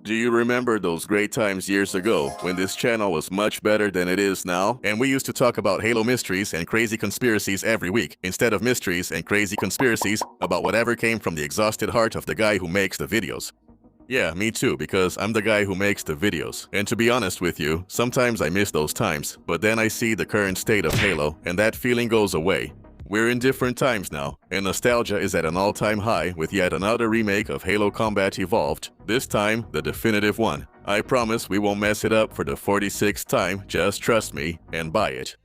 Do you remember those great times years ago when this channel was much better than it is now? And we used to talk about Halo mysteries and crazy conspiracies every week, instead of mysteries and crazy conspiracies about whatever came from the exhausted heart of the guy who makes the videos. Yeah, me too, because I'm the guy who makes the videos. And to be honest with you, sometimes I miss those times, but then I see the current state of Halo, and that feeling goes away. We're in different times now, and nostalgia is at an all-time high with yet another remake of Halo Combat Evolved, this time the definitive one. I promise we won't mess it up for the 46th time, just trust me, and buy it.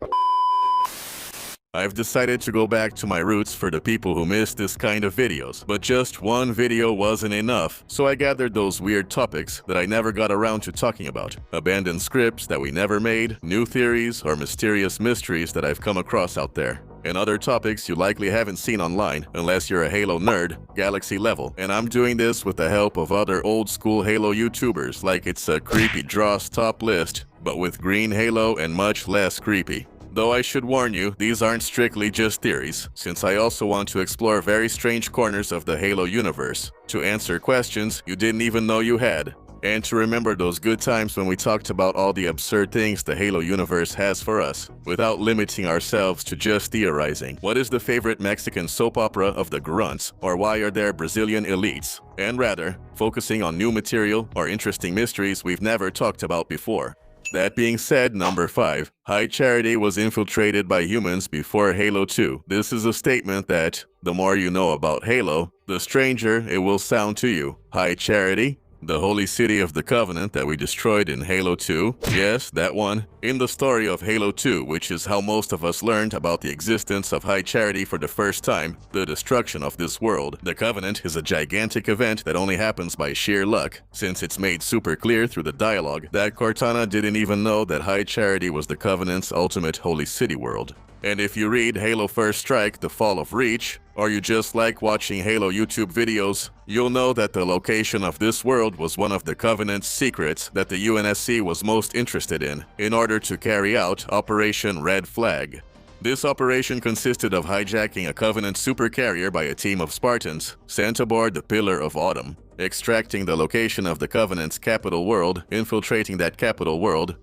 I've decided to go back to my roots for the people who miss this kind of videos, but just one video wasn't enough, so I gathered those weird topics that I never got around to talking about, abandoned scripts that we never made, new theories, or mysterious mysteries that I've come across out there, and other topics you likely haven't seen online unless you're a Halo nerd, galaxy level. And I'm doing this with the help of other old-school Halo YouTubers like it's a creepy Dross top list, but with green Halo and much less creepy. Though I should warn you, these aren't strictly just theories, since I also want to explore very strange corners of the Halo universe, to answer questions you didn't even know you had, and to remember those good times when we talked about all the absurd things the Halo universe has for us, without limiting ourselves to just theorizing. What is the favorite Mexican soap opera of the grunts, or why are there Brazilian elites? And rather, focusing on new material or interesting mysteries we've never talked about before. That being said, number 5. High Charity was infiltrated by humans before Halo 2. This is a statement that, the more you know about Halo, the stranger it will sound to you. High Charity? The holy city of the Covenant that we destroyed in Halo 2? Yes, that one. In the story of Halo 2, which is how most of us learned about the existence of High Charity for the first time, the destruction of this world, the Covenant is a gigantic event that only happens by sheer luck, since it's made super clear through the dialogue that Cortana didn't even know that High Charity was the Covenant's ultimate holy city world. And if you read Halo First Strike: The Fall of Reach, or you just like watching Halo YouTube videos, you'll know that the location of this world was one of the Covenant's secrets that the UNSC was most interested in order to carry out Operation Red Flag. This operation consisted of hijacking a Covenant supercarrier by a team of Spartans sent aboard the Pillar of Autumn, extracting the location of the Covenant's capital world, infiltrating that capital world,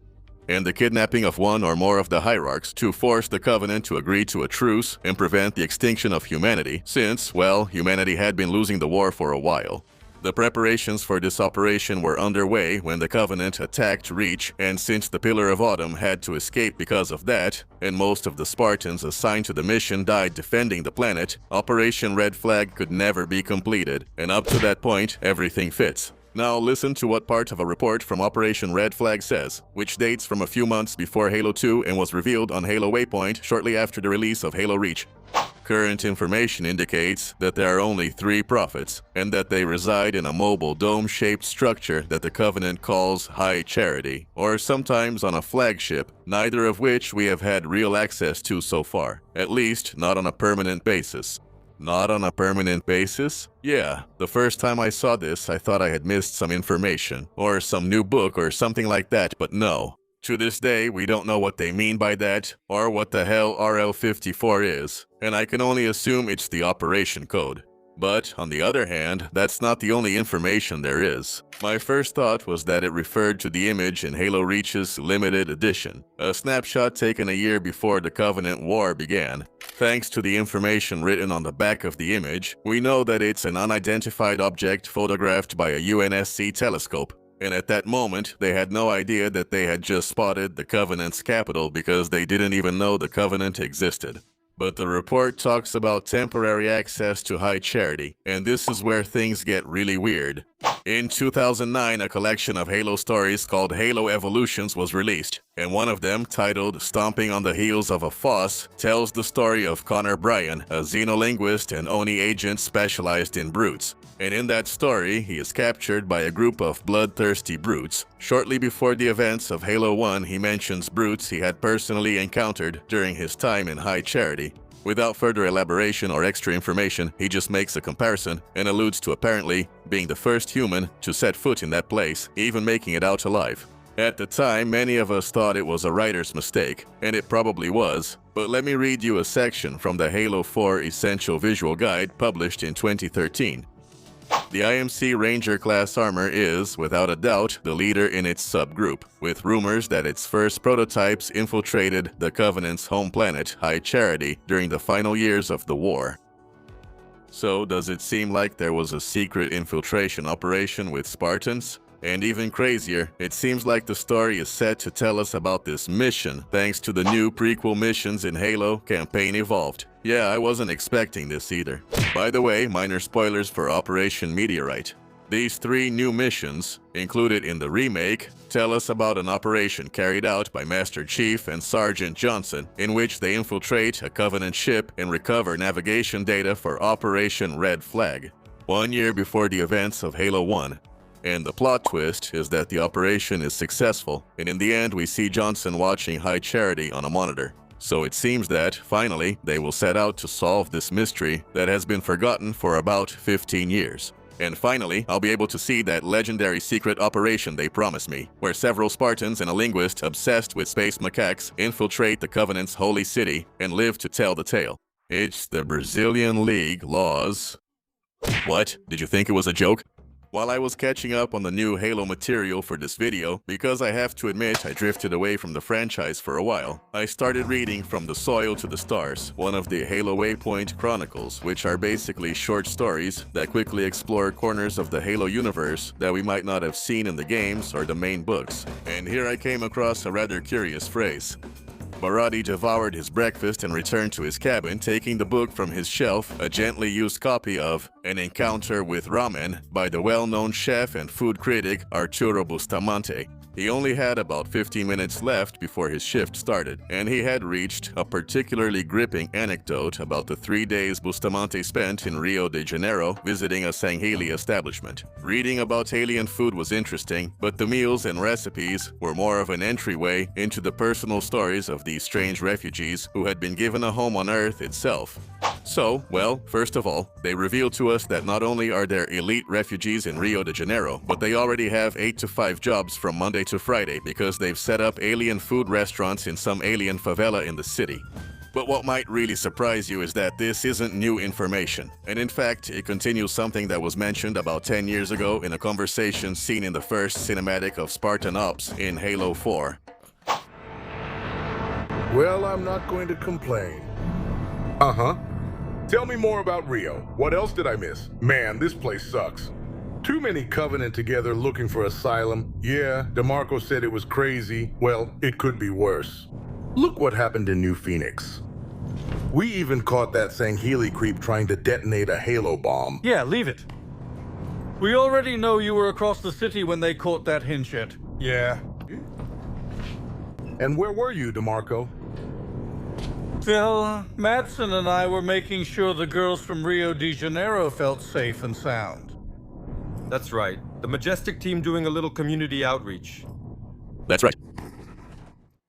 and the kidnapping of one or more of the hierarchs to force the Covenant to agree to a truce and prevent the extinction of humanity, since, well, humanity had been losing the war for a while. The preparations for this operation were underway when the Covenant attacked Reach, and since the Pillar of Autumn had to escape because of that, and most of the Spartans assigned to the mission died defending the planet, Operation Red Flag could never be completed, and up to that point, everything fits. Now listen to what part of a report from Operation Red Flag says, which dates from a few months before Halo 2 and was revealed on Halo Waypoint shortly after the release of Halo Reach. Current information indicates that there are only 3 prophets, and that they reside in a mobile dome-shaped structure that the Covenant calls High Charity, or sometimes on a flagship, neither of which we have had real access to so far, at least not on a permanent basis. Not on a permanent basis? Yeah, the first time I saw this, I thought I had missed some information, or some new book or something like that, but no. To this day, we don't know what they mean by that, or what the hell RL-54 is, and I can only assume it's the operation code. But, on the other hand, that's not the only information there is. My first thought was that it referred to the image in Halo Reach's limited edition, a snapshot taken a year before the Covenant War began. Thanks to the information written on the back of the image, we know that it's an unidentified object photographed by a UNSC telescope. And at that moment, they had no idea that they had just spotted the Covenant's capital because they didn't even know the Covenant existed. But the report talks about temporary access to High Charity, and this is where things get really weird. In 2009, a collection of Halo stories called Halo Evolutions was released, and one of them, titled Stomping on the Heels of a Foss, tells the story of Connor Bryan, a xenolinguist and Oni agent specialized in brutes. And in that story, he is captured by a group of bloodthirsty brutes. Shortly before the events of Halo 1, he mentions brutes he had personally encountered during his time in High Charity. Without further elaboration or extra information, he just makes a comparison and alludes to apparently being the first human to set foot in that place, even making it out alive. At the time, many of us thought it was a writer's mistake, and it probably was, but let me read you a section from the Halo 4 Essential Visual Guide published in 2013. The IMC Ranger class armor is, without a doubt, the leader in its subgroup, with rumors that its first prototypes infiltrated the Covenant's home planet, High Charity, during the final years of the war. So, does it seem like there was a secret infiltration operation with Spartans? And even crazier, it seems like the story is set to tell us about this mission, thanks to the new prequel missions in Halo Campaign Evolved. Yeah, I wasn't expecting this either. By the way, minor spoilers for Operation Meteorite. These 3 new missions, included in the remake, tell us about an operation carried out by Master Chief and Sergeant Johnson, in which they infiltrate a Covenant ship and recover navigation data for Operation Red Flag, 1 year before the events of Halo 1. And the plot twist is that the operation is successful, and in the end we see Johnson watching High Charity on a monitor. So it seems that, finally, they will set out to solve this mystery that has been forgotten for about 15 years. And finally, I'll be able to see that legendary secret operation they promised me, where several Spartans and a linguist obsessed with space macaques infiltrate the Covenant's holy city and live to tell the tale. It's the Brazilian League laws. What? Did you think it was a joke? While I was catching up on the new Halo material for this video, because I have to admit I drifted away from the franchise for a while, I started reading From the Soil to the Stars, one of the Halo Waypoint Chronicles, which are basically short stories that quickly explore corners of the Halo universe that we might not have seen in the games or the main books. And here I came across a rather curious phrase. Barati devoured his breakfast and returned to his cabin, taking the book from his shelf, a gently used copy of An Encounter with Ramen by the well-known chef and food critic Arturo Bustamante. He only had about 15 minutes left before his shift started, and he had reached a particularly gripping anecdote about the 3 days Bustamante spent in Rio de Janeiro visiting a Sangheli establishment. Reading about alien food was interesting, but the meals and recipes were more of an entryway into the personal stories of these strange refugees who had been given a home on Earth itself. So, well, first of all, they revealed to us that not only are there elite refugees in Rio de Janeiro, but they already have 8 to 5 jobs from Monday to Friday because they've set up alien food restaurants in some alien favela in the city. But what might really surprise you is that this isn't new information, and in fact, it continues something that was mentioned about 10 years ago in a conversation seen in the first cinematic of Spartan Ops in Halo 4. Well, I'm not going to complain. Uh-huh. Tell me more about Rio. What else did I miss? Man, this place sucks. Too many Covenant together looking for asylum. Yeah, DeMarco said it was crazy. Well, it could be worse. Look what happened in New Phoenix. We even caught that Sangheli creep trying to detonate a Halo bomb. Yeah, leave it. We already know you were across the city when they caught that hinge hit. Yeah. And where were you, DeMarco? Well, Madsen and I were making sure the girls from Rio de Janeiro felt safe and sound. That's right. The Majestic team doing a little community outreach. That's right.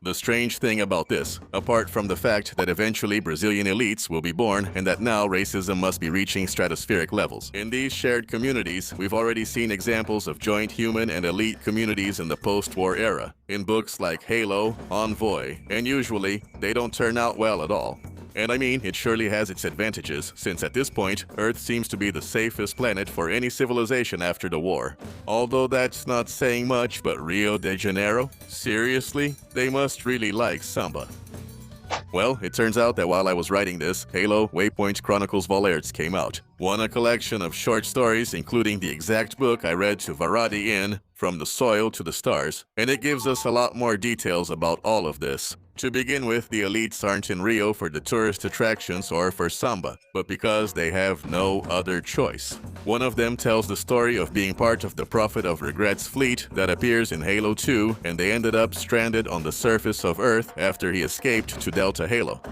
The strange thing about this, apart from the fact that eventually Brazilian elites will be born and that now racism must be reaching stratospheric levels. In these shared communities, we've already seen examples of joint human and elite communities in the post-war era, in books like Halo, Envoy, and usually, they don't turn out well at all. And I mean, it surely has its advantages, since at this point, Earth seems to be the safest planet for any civilization after the war. Although that's not saying much, but Rio de Janeiro? Seriously? They must really like samba. Well, it turns out that while I was writing this, Halo Waypoint Chronicles Wildest came out. One, a collection of short stories, including the exact book I read to Varadi in From the Soil to the Stars, and it gives us a lot more details about all of this. To begin with, the elites aren't in Rio for the tourist attractions or for samba, but because they have no other choice. One of them tells the story of being part of the Prophet of Regret's fleet that appears in Halo 2, and they ended up stranded on the surface of Earth after he escaped to Delta Halo.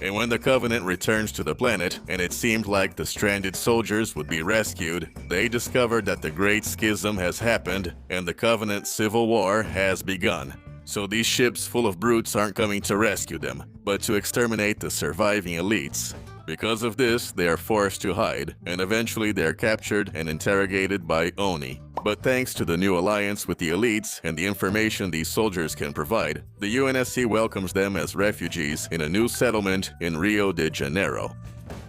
And when the Covenant returns to the planet, and it seemed like the stranded soldiers would be rescued, they discovered that the Great Schism has happened, and the Covenant Civil War has begun. So these ships full of brutes aren't coming to rescue them, but to exterminate the surviving elites. Because of this, they are forced to hide, and eventually they are captured and interrogated by Oni. But thanks to the new alliance with the elites and the information these soldiers can provide, the UNSC welcomes them as refugees in a new settlement in Rio de Janeiro.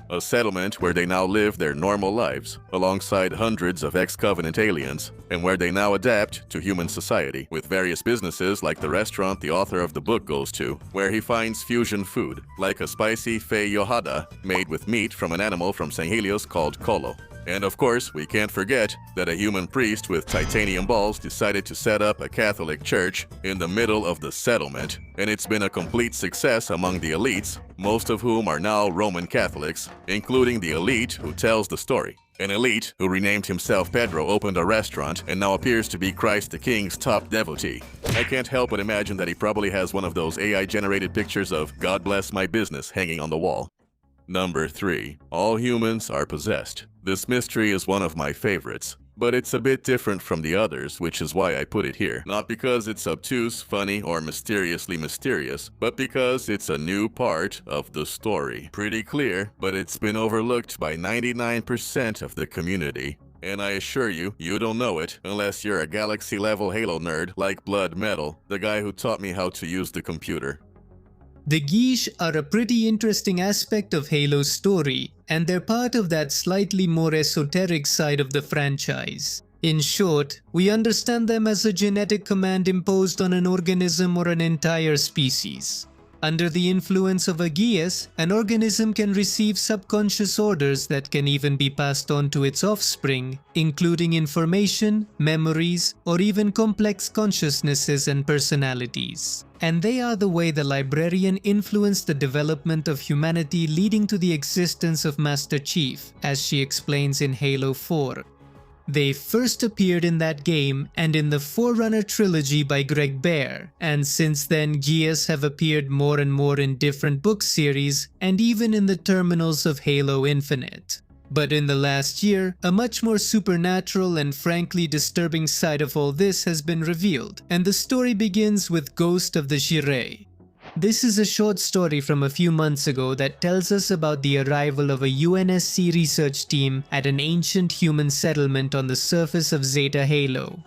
a settlement where they now live their normal lives, alongside hundreds of ex-Covenant aliens, and where they now adapt to human society, with various businesses like the restaurant the author of the book goes to, where he finds fusion food, like a spicy fei yohada made with meat from an animal from St. Helios called kolo. And of course, we can't forget that a human priest with titanium balls decided to set up a Catholic church in the middle of the settlement, and it's been a complete success among the elites, most of whom are now Roman Catholics, including the elite who tells the story. An elite who renamed himself Pedro opened a restaurant and now appears to be Christ the King's top devotee. I can't help but imagine that he probably has one of those AI-generated pictures of "God bless my business" hanging on the wall. Number 3. All humans are possessed. This mystery is one of my favorites, but it's a bit different from the others, which is why I put it here. Not because it's obtuse, funny, or mysteriously mysterious, but because it's a new part of the story. Pretty clear, but it's been overlooked by 99% of the community. And I assure you, you don't know it unless you're a galaxy-level Halo nerd like BloodMetal, the guy who taught me how to use the computer. The Geas are a pretty interesting aspect of Halo's story, and they're part of that slightly more esoteric side of the franchise. In short, we understand them as a genetic command imposed on an organism or an entire species. Under the influence of a Geas, an organism can receive subconscious orders that can even be passed on to its offspring, including information, memories, or even complex consciousnesses and personalities. And they are the way the librarian influenced the development of humanity, leading to the existence of Master Chief, as she explains in Halo 4. They first appeared in that game and in the Forerunner trilogy by Greg Bear, and since then Geas have appeared more and more in different book series and even in the terminals of Halo Infinite. But in the last year, a much more supernatural and frankly disturbing side of all this has been revealed, and the story begins with Ghost of the Shirei. This is a short story from a few months ago that tells us about the arrival of a UNSC research team at an ancient human settlement on the surface of Zeta Halo.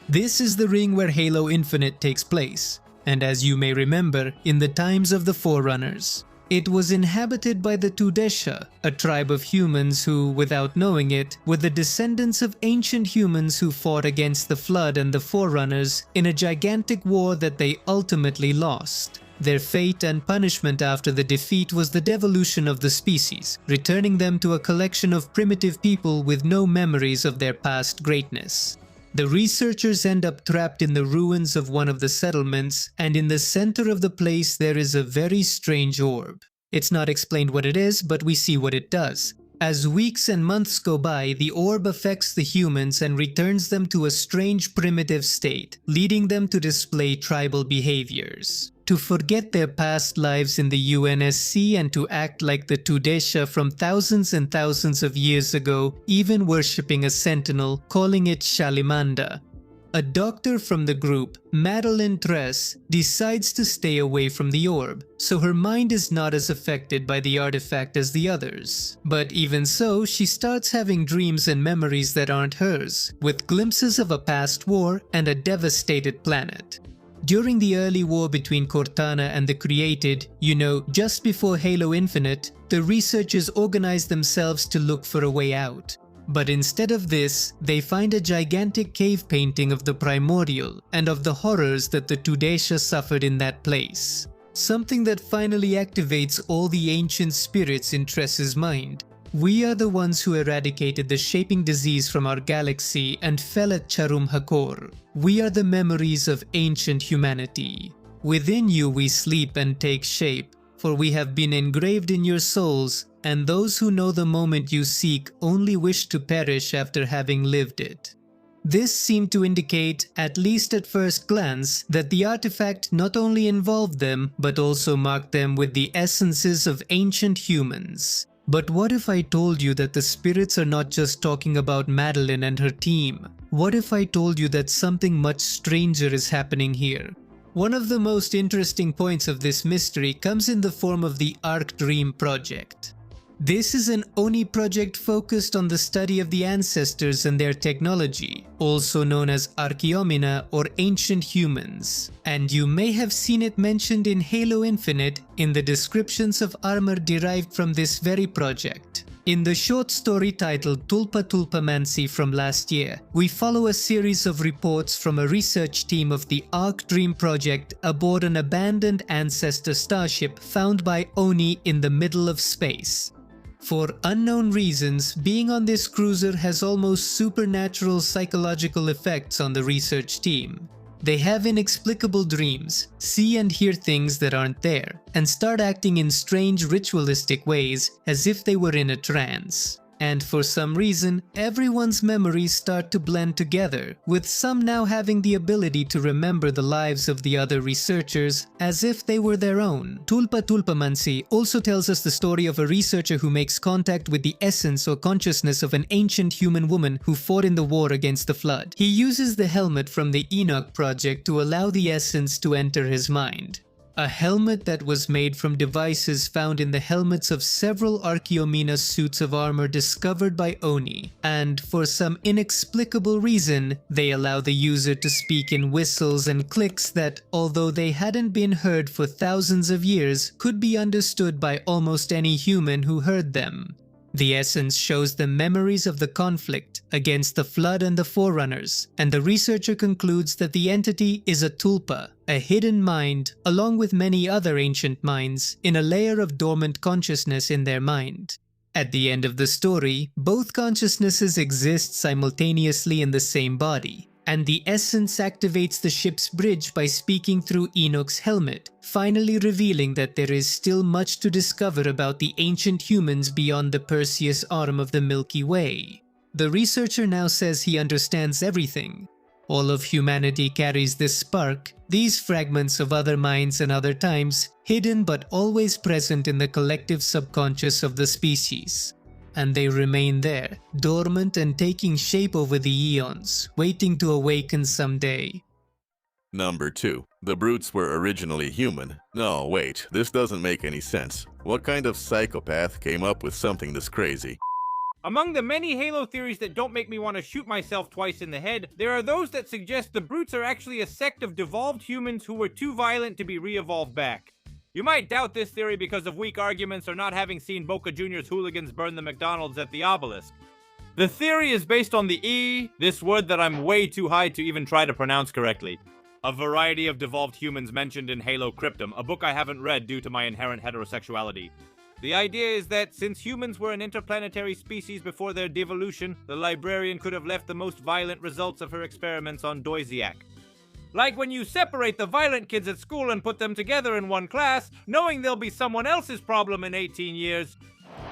This is the ring where Halo Infinite takes place, and as you may remember, in the times of the Forerunners. It was inhabited by the Tudesha, a tribe of humans who, without knowing it, were the descendants of ancient humans who fought against the Flood and the Forerunners in a gigantic war that they ultimately lost. Their fate and punishment after the defeat was the devolution of the species, returning them to a collection of primitive people with no memories of their past greatness. The researchers end up trapped in the ruins of one of the settlements, and in the center of the place there is a very strange orb. It's not explained what it is, but we see what it does. As weeks and months go by, the orb affects the humans and returns them to a strange primitive state, leading them to display tribal behaviors. To forget their past lives in the UNSC and to act like the Tudesha from thousands and thousands of years ago, even worshipping a sentinel, calling it Shalimanda. A doctor from the group, Madeline Tress, decides to stay away from the orb, so her mind is not as affected by the artifact as the others. But even so, she starts having dreams and memories that aren't hers, with glimpses of a past war and a devastated planet. During the early war between Cortana and the Created, just before Halo Infinite, the researchers organized themselves to look for a way out. But instead of this, they find a gigantic cave painting of the Primordial and of the horrors that the Tudesha suffered in that place. Something that finally activates all the ancient spirits in Tress's mind. We are the ones who eradicated the shaping disease from our galaxy and fell at Charum Hakor. We are the memories of ancient humanity. Within you we sleep and take shape, for we have been engraved in your souls, and those who know the moment you seek only wish to perish after having lived it. This seemed to indicate, at least at first glance, that the artifact not only involved them, but also marked them with the essences of ancient humans. But what if I told you that the spirits are not just talking about Madeline and her team? What if I told you that something much stranger is happening here? One of the most interesting points of this mystery comes in the form of the Arc Dream project. This is an Oni project focused on the study of the ancestors and their technology, also known as Archaeomena or Ancient Humans, and you may have seen it mentioned in Halo Infinite in the descriptions of armor derived from this very project. In the short story titled Tulpa from last year, we follow a series of reports from a research team of the Ark Dream project aboard an abandoned ancestor starship found by Oni in the middle of space. For unknown reasons, being on this cruiser has almost supernatural psychological effects on the research team. They have inexplicable dreams, see and hear things that aren't there, and start acting in strange ritualistic ways as if they were in a trance. And for some reason, everyone's memories start to blend together, with some now having the ability to remember the lives of the other researchers as if they were their own. Tulpa also tells us the story of a researcher who makes contact with the essence or consciousness of an ancient human woman who fought in the war against the Flood. He uses the helmet from the Enoch project to allow the essence to enter his mind. A helmet that was made from devices found in the helmets of several Archaeomena suits of armor discovered by Oni, and for some inexplicable reason, they allow the user to speak in whistles and clicks that, although they hadn't been heard for thousands of years, could be understood by almost any human who heard them. The essence shows them memories of the conflict against the Flood and the Forerunners, and the researcher concludes that the entity is a tulpa, a hidden mind, along with many other ancient minds, in a layer of dormant consciousness in their mind. At the end of the story, both consciousnesses exist simultaneously in the same body, and the essence activates the ship's bridge by speaking through Enoch's helmet, finally revealing that there is still much to discover about the ancient humans beyond the Perseus arm of the Milky Way. The researcher now says he understands everything. All of humanity carries this spark, these fragments of other minds and other times, hidden but always present in the collective subconscious of the species. And they remain there, dormant and taking shape over the eons, waiting to awaken someday. Number 2. The brutes were originally human. No, wait, this doesn't make any sense. What kind of psychopath came up with something this crazy? Among the many Halo theories that don't make me want to shoot myself twice in the head, there are those that suggest the brutes are actually a sect of devolved humans who were too violent to be re-evolved back. You might doubt this theory because of weak arguments or not having seen Boca Junior's hooligans burn the McDonald's at the obelisk. The theory is based on the E, this word that I'm way too high to even try to pronounce correctly. A variety of devolved humans mentioned in Halo Cryptum, a book I haven't read due to my inherent heterosexuality. The idea is that since humans were an interplanetary species before their devolution, the librarian could have left the most violent results of her experiments on Doisiak. Like when you separate the violent kids at school and put them together in one class, knowing they'll be someone else's problem in 18 years.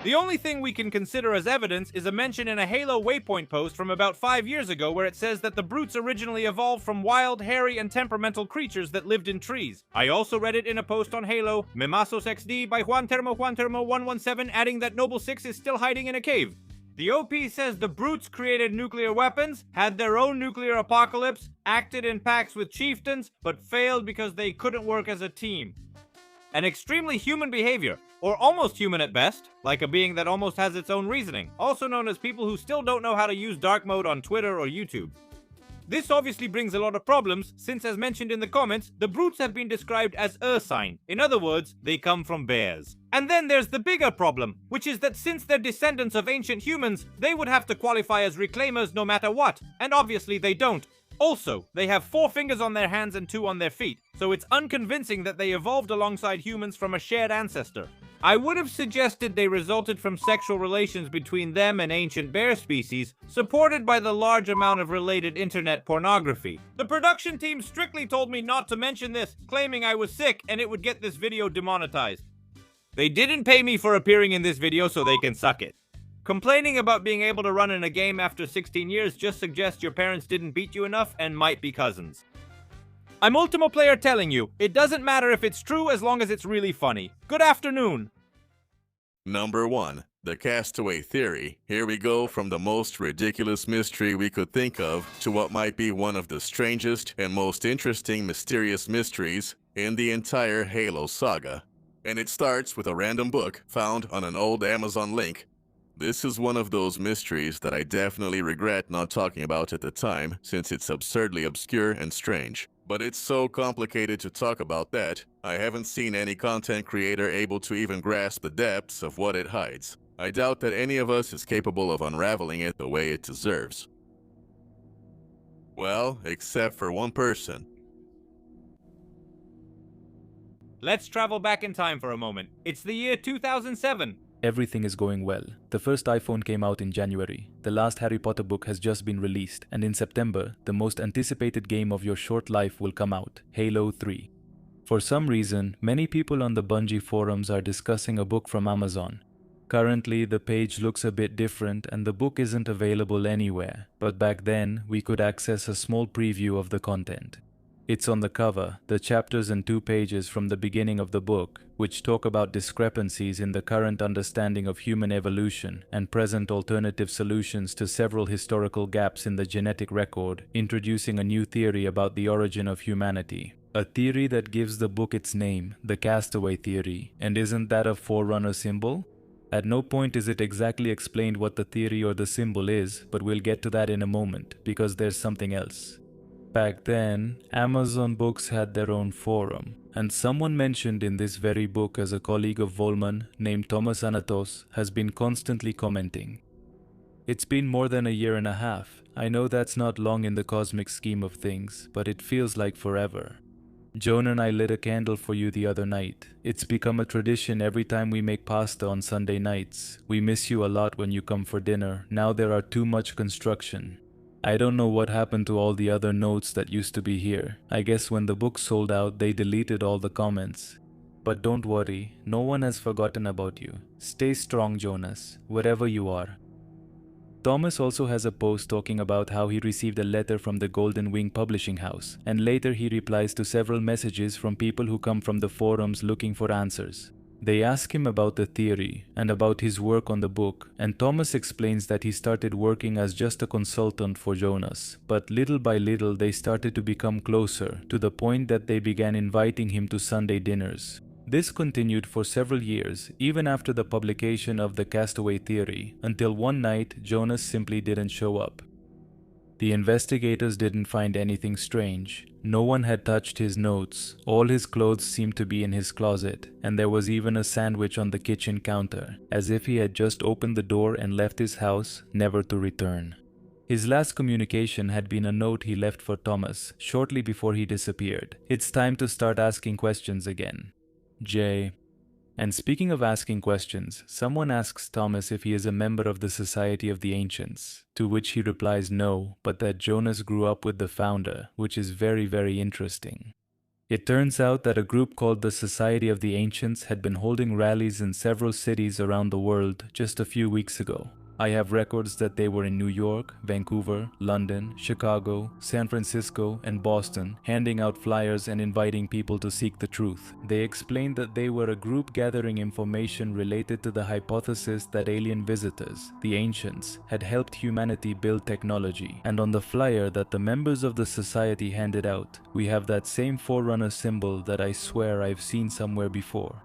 The only thing we can consider as evidence is a mention in a Halo Waypoint post from about 5 years ago where it says that the brutes originally evolved from wild, hairy, and temperamental creatures that lived in trees. I also read it in a post on Halo, Memasos XD by Juan117 adding that Noble 6 is still hiding in a cave. The OP says the brutes created nuclear weapons, had their own nuclear apocalypse, acted in packs with chieftains, but failed because they couldn't work as a team. An extremely human behavior, or almost human at best, like a being that almost has its own reasoning, also known as people who still don't know how to use dark mode on Twitter or YouTube. This obviously brings a lot of problems, since as mentioned in the comments, the brutes have been described as ursine. In other words, they come from bears. And then there's the bigger problem, which is that since they're descendants of ancient humans, they would have to qualify as reclaimers no matter what, and obviously they don't. Also, they have 4 fingers on their hands and 2 on their feet, so it's unconvincing that they evolved alongside humans from a shared ancestor. I would have suggested they resulted from sexual relations between them and ancient bear species, supported by the large amount of related internet pornography. The production team strictly told me not to mention this, claiming I was sick and it would get this video demonetized. They didn't pay me for appearing in this video, so they can suck it. Complaining about being able to run in a game after 16 years just suggests your parents didn't beat you enough and might be cousins. I'm UltimoPlayer telling you, it doesn't matter if it's true as long as it's really funny. Good afternoon! Number 1. The Castaway Theory. Here we go from the most ridiculous mystery we could think of to what might be one of the strangest and most interesting mysterious mysteries in the entire Halo saga. And it starts with a random book found on an old Amazon link. This is one of those mysteries that I definitely regret not talking about at the time, since it's absurdly obscure and strange. But it's so complicated to talk about that I haven't seen any content creator able to even grasp the depths of what it hides. I doubt that any of us is capable of unraveling it the way it deserves. Well, except for one person. Let's travel back in time for a moment. It's the year 2007. Everything is going well. The first iPhone came out in January. The last Harry Potter book has just been released. And in September, the most anticipated game of your short life will come out, Halo 3. For some reason, many people on the Bungie forums are discussing a book from Amazon. Currently, the page looks a bit different and the book isn't available anywhere. But back then, we could access a small preview of the content. It's on the cover, the chapters and 2 pages from the beginning of the book, which talk about discrepancies in the current understanding of human evolution and present alternative solutions to several historical gaps in the genetic record, introducing a new theory about the origin of humanity. A theory that gives the book its name, the Castaway theory, and isn't that a forerunner symbol? At no point is it exactly explained what the theory or the symbol is, but we'll get to that in a moment, because there's something else. Back then, Amazon Books had their own forum, and someone mentioned in this very book as a colleague of Volman named Thomas Anatos has been constantly commenting. It's been more than a year and a half. I know that's not long in the cosmic scheme of things, but it feels like forever. Joan and I lit a candle for you the other night. It's become a tradition every time we make pasta on Sunday nights. We miss you a lot when you come for dinner. Now there are too much construction. I don't know what happened to all the other notes that used to be here. I guess when the book sold out, they deleted all the comments. But don't worry, no one has forgotten about you. Stay strong, Jonas, wherever you are. Thomas also has a post talking about how he received a letter from the Golden Wing publishing house, and later he replies to several messages from people who come from the forums looking for answers. They ask him about the theory and about his work on the book, and Thomas explains that he started working as just a consultant for Jonas, but little by little they started to become closer, to the point that they began inviting him to Sunday dinners. This continued for several years, even after the publication of the Castaway theory, until one night Jonas simply didn't show up. The investigators didn't find anything strange. No one had touched his notes, all his clothes seemed to be in his closet, and there was even a sandwich on the kitchen counter, as if he had just opened the door and left his house, never to return. His last communication had been a note he left for Thomas, shortly before he disappeared. It's time to start asking questions again. J. And speaking of asking questions, someone asks Thomas if he is a member of the Society of the Ancients, to which he replies no, but that Jonas grew up with the founder, which is very, very interesting. It turns out that a group called the Society of the Ancients had been holding rallies in several cities around the world just a few weeks ago. I have records that they were in New York, Vancouver, London, Chicago, San Francisco, and Boston, handing out flyers and inviting people to seek the truth. They explained that they were a group gathering information related to the hypothesis that alien visitors, the Ancients, had helped humanity build technology. And on the flyer that the members of the society handed out, we have that same forerunner symbol that I swear I've seen somewhere before.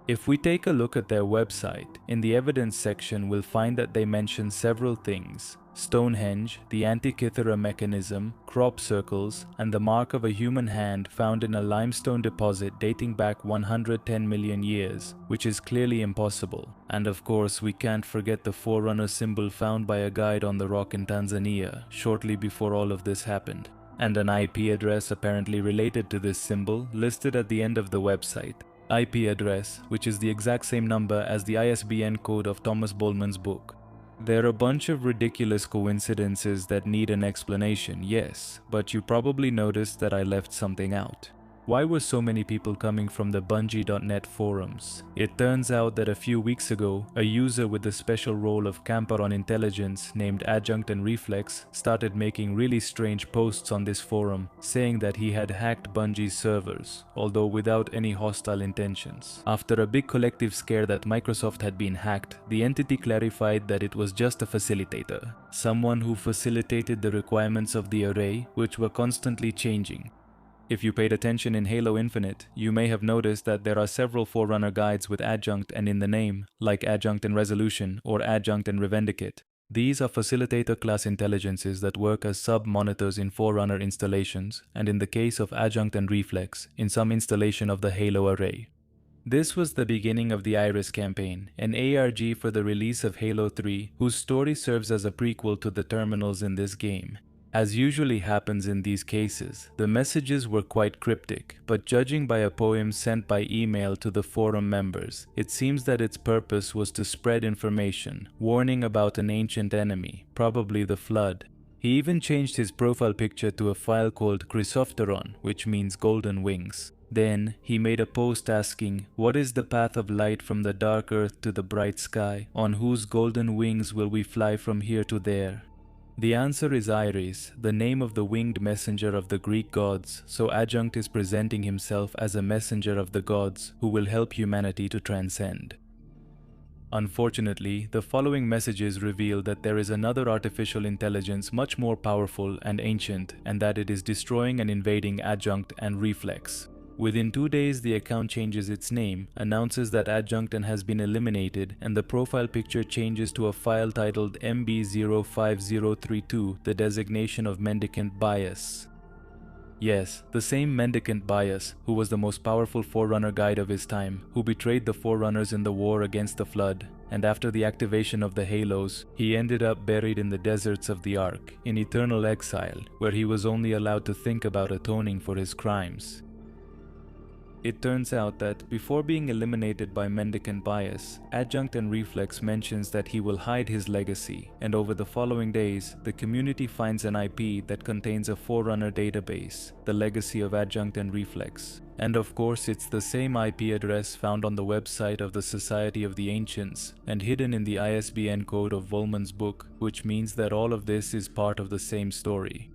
If we take a look at their website, in the evidence section we'll find that they mention several things: Stonehenge, the Antikythera mechanism, crop circles, and the mark of a human hand found in a limestone deposit dating back 110 million years, which is clearly impossible. And of course, we can't forget the forerunner symbol found by a guide on the rock in Tanzania, shortly before all of this happened. And an IP address apparently related to this symbol listed at the end of the website. IP address, which is the exact same number as the ISBN code of Thomas Bowman's book. There are a bunch of ridiculous coincidences that need an explanation, yes, but you probably noticed that I left something out. Why were so many people coming from the Bungie.net forums? It turns out that a few weeks ago, a user with the special role of camper on intelligence named Adjunct and Reflex started making really strange posts on this forum, saying that he had hacked Bungie's servers, although without any hostile intentions. After a big collective scare that Microsoft had been hacked, the entity clarified that it was just a facilitator, someone who facilitated the requirements of the array, which were constantly changing. If you paid attention in Halo Infinite, you may have noticed that there are several Forerunner guides with Adjunct and in the name, like Adjunct and Resolution or Adjunct and Revendicate. These are facilitator class intelligences that work as sub-monitors in Forerunner installations, and in the case of Adjunct and Reflex, in some installation of the Halo array. This was the beginning of the Iris campaign, an ARG for the release of Halo 3, whose story serves as a prequel to the terminals in this game. As usually happens in these cases, the messages were quite cryptic, but judging by a poem sent by email to the forum members, it seems that its purpose was to spread information, warning about an ancient enemy, probably the Flood. He even changed his profile picture to a file called Chrysopteron, which means golden wings. Then, he made a post asking, "What is the path of light from the dark earth to the bright sky? On whose golden wings will we fly from here to there?" The answer is Iris, the name of the winged messenger of the Greek gods, so Adjunct is presenting himself as a messenger of the gods who will help humanity to transcend. Unfortunately, the following messages reveal that there is another artificial intelligence much more powerful and ancient, and that it is destroying and invading Adjunct and Reflex. Within 2 days, the account changes its name, announces that Adjunct has been eliminated, and the profile picture changes to a file titled MB05032, the designation of Mendicant Bias. Yes, the same Mendicant Bias, who was the most powerful Forerunner guide of his time, who betrayed the Forerunners in the war against the Flood, and after the activation of the Halos, he ended up buried in the deserts of the Ark, in eternal exile, where he was only allowed to think about atoning for his crimes. It turns out that, before being eliminated by Mendicant Bias, Adjunct and Reflex mentions that he will hide his legacy, and over the following days, the community finds an IP that contains a Forerunner database, the legacy of Adjunct and Reflex. And of course, it's the same IP address found on the website of the Society of the Ancients, and hidden in the ISBN code of Volman's book, which means that all of this is part of the same story.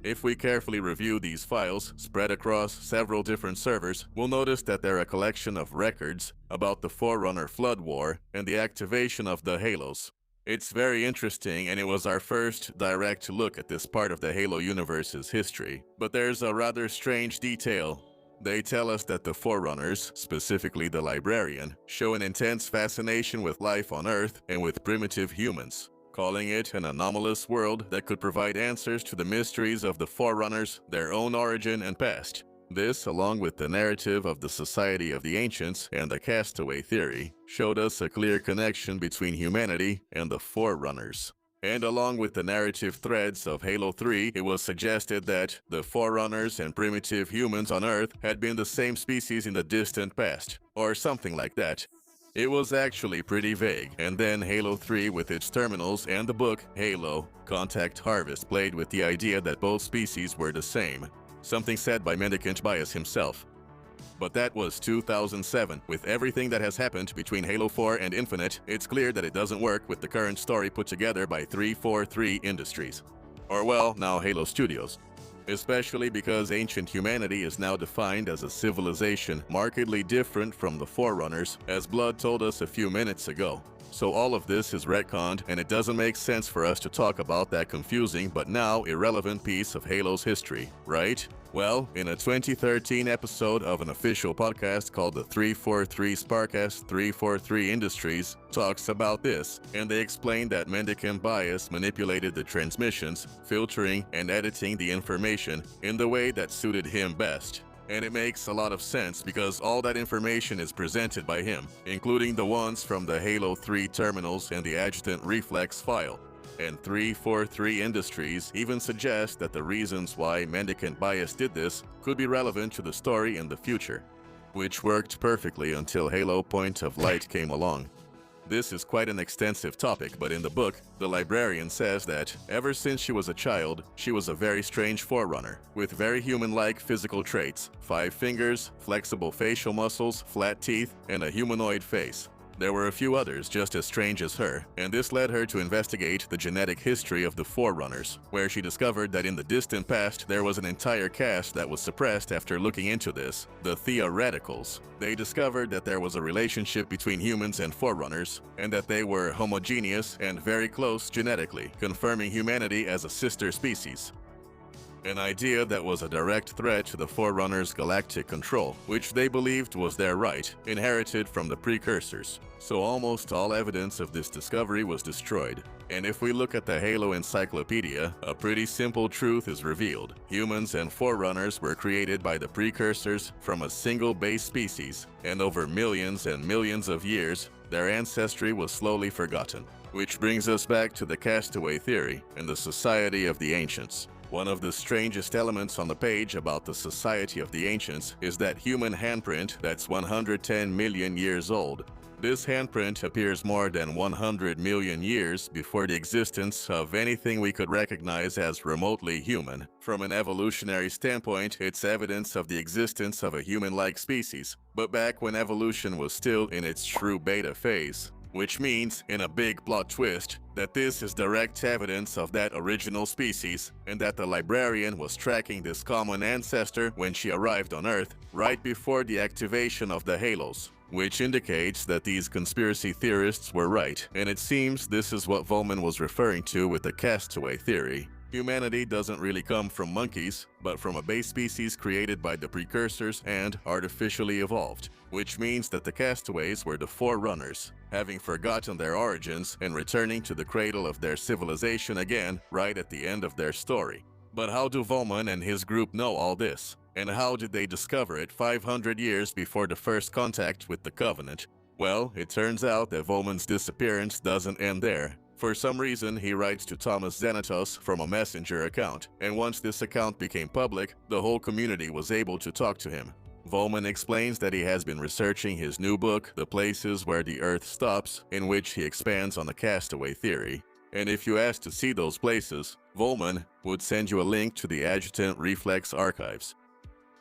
If we carefully review these files, spread across several different servers, we'll notice that they're a collection of records about the Forerunner Flood War and the activation of the Halos. It's very interesting, and it was our first direct look at this part of the Halo universe's history. But there's a rather strange detail. They tell us that the Forerunners, specifically the Librarian, show an intense fascination with life on Earth and with primitive humans, calling it an anomalous world that could provide answers to the mysteries of the Forerunners, their own origin and past. This, along with the narrative of the Society of the Ancients and the Castaway theory, showed us a clear connection between humanity and the Forerunners. And along with the narrative threads of Halo 3, it was suggested that the Forerunners and primitive humans on Earth had been the same species in the distant past, or something like that. It was actually pretty vague, and then Halo 3 with its terminals and the book, Halo, Contact Harvest played with the idea that both species were the same, something said by Mendicant Bias himself. But that was 2007. With everything that has happened between Halo 4 and Infinite, it's clear that it doesn't work with the current story put together by 343 Industries. Or well, now Halo Studios. Especially because ancient humanity is now defined as a civilization markedly different from the Forerunners, as Blood told us a few minutes ago. So all of this is retconned, and it doesn't make sense for us to talk about that confusing but now irrelevant piece of Halo's history, right? Well, in a 2013 episode of an official podcast called the 343 Sparkcast 343 Industries talks about this, and they explain that Mendicant Bias manipulated the transmissions, filtering and editing the information in the way that suited him best. And it makes a lot of sense because all that information is presented by him, including the ones from the Halo 3 terminals and the Adjutant Reflex file. And 343 Industries even suggest that the reasons why Mendicant Bias did this could be relevant to the story in the future, which worked perfectly until Halo Point of Light came along. This is quite an extensive topic, but in the book, the librarian says that ever since she was a child, she was a very strange Forerunner, with very human-like physical traits: 5 fingers, flexible facial muscles, flat teeth, and a humanoid face. There were a few others just as strange as her, and this led her to investigate the genetic history of the Forerunners, where she discovered that in the distant past there was an entire caste that was suppressed after looking into this, the Theoreticals. They discovered that there was a relationship between humans and Forerunners, and that they were homogeneous and very close genetically, confirming humanity as a sister species. an idea that was a direct threat to the Forerunners' galactic control, which they believed was their right, inherited from the precursors. So almost all evidence of this discovery was destroyed. And if we look at the Halo Encyclopedia, a pretty simple truth is revealed. Humans and Forerunners were created by the precursors from a single base species, and over millions and millions of years, their ancestry was slowly forgotten. Which brings us back to the Castaway theory and the Society of the Ancients. One of the strangest elements on the page about the Society of the Ancients is that human handprint that's 110 million years old. This handprint appears more than 100 million years before the existence of anything we could recognize as remotely human. From an evolutionary standpoint, it's evidence of the existence of a human-like species, but back when evolution was still in its true beta phase. Which means, in a big plot twist, that this is direct evidence of that original species, and that the librarian was tracking this common ancestor when she arrived on Earth, right before the activation of the Halos. Which indicates that these conspiracy theorists were right, and it seems this is what Volman was referring to with the Castaway theory. Humanity doesn't really come from monkeys, but from a base species created by the precursors and artificially evolved, which means that the castaways were the Forerunners, having forgotten their origins and returning to the cradle of their civilization again right at the end of their story. But how do Volman and his group know all this? And how did they discover it 500 years before the first contact with the Covenant? Well, it turns out that Volman's disappearance doesn't end there. For some reason, he writes to Thomas Xanatos from a messenger account, and once this account became public, the whole community was able to talk to him. Volman explains that he has been researching his new book, The Places Where the Earth Stops, in which he expands on the Castaway theory. And if you ask to see those places, Volman would send you a link to the Adjutant Reflex archives.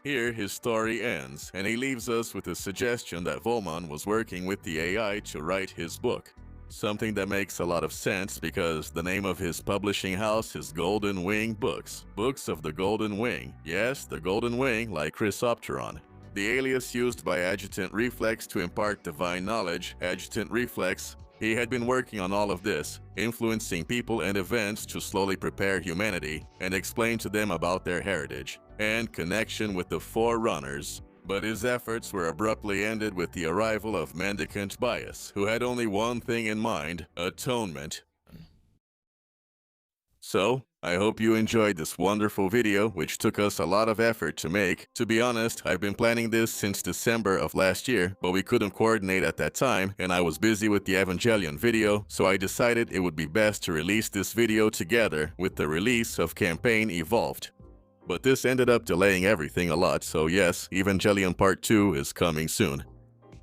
Here, his story ends, and he leaves us with a suggestion that Volman was working with the AI to write his book. Something that makes a lot of sense because the name of his publishing house is Golden Wing Books. Books of the Golden Wing. Yes, the Golden Wing, like Chrysopteron. The alias used by Adjutant Reflex to impart divine knowledge, Adjutant Reflex, he had been working on all of this, influencing people and events to slowly prepare humanity and explain to them about their heritage and connection with the Forerunners. But his efforts were abruptly ended with the arrival of Mendicant Bias, who had only one thing in mind: atonement. So, I hope you enjoyed this wonderful video, which took us a lot of effort to make. To be honest, I've been planning this since December of last year, but we couldn't coordinate at that time, and I was busy with the Evangelion video, so I decided it would be best to release this video together with the release of Campaign Evolved. But this ended up delaying everything a lot, so yes, Evangelion Part 2 is coming soon.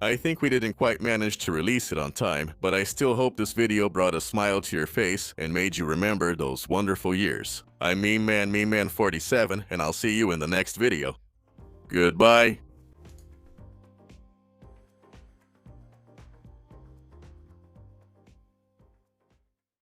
I think we didn't quite manage to release it on time, but I still hope this video brought a smile to your face and made you remember those wonderful years. I'm Meme Man 47, and I'll see you in the next video. Goodbye!